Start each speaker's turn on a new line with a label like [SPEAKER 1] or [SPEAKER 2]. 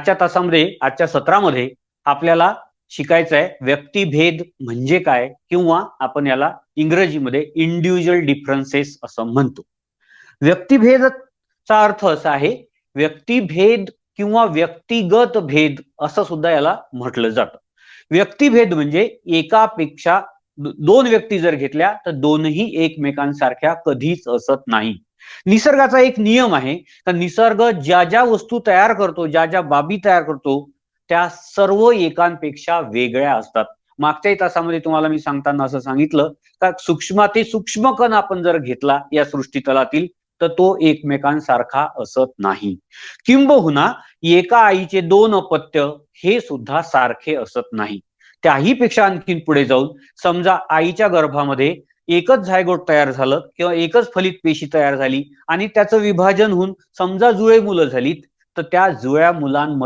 [SPEAKER 1] आजच्या तासामध्ये, आजच्या सत्रामध्ये आपल्याला शिकायचं आहे व्यक्तिभेद म्हणजे काय, किंवा आपण याला इंग्रजीमध्ये इंडिव्हिज्युअल डिफरन्सेस असं म्हणतो. व्यक्तिभेदचा अर्थ असा आहे, व्यक्तिभेद किंवा व्यक्तिगत भेद असं सुद्धा याला म्हटलं जातं. व्यक्तिभेद म्हणजे एकापेक्षा दोन व्यक्ती जर घेतल्या तर दोनही एकमेकांसारख्या कधीच असत नाही. निसर्गाचा एक नियम आहे, तर निसर्ग ज्या ज्या वस्तू तयार करतो, ज्या ज्या बाबी तयार करतो, त्या सर्व एकांपेक्षा वेगळ्या असतात. मागच्याही तासामध्ये तुम्हाला मी सांगताना असं सांगितलं का सूक्ष्माती सूक्ष्म कण आपण जर घेतला या सृष्टीतलातील, तर तो एकमेकांसारखा असत नाही. किंबहुना एका आईचे दोन अपत्य हे सुद्धा सारखे असत नाही. त्याही पेक्षा आणखीन पुढे जाऊन समजा आईच्या गर्भामध्ये एकच झायगोट तयार झालं किंवा एकच फलित पेशी तयार झाली आणि त्याचं विभाजन होऊन समजा जुळे मुलं झालीत, तर त्या जुळ्या मुलांमध्ये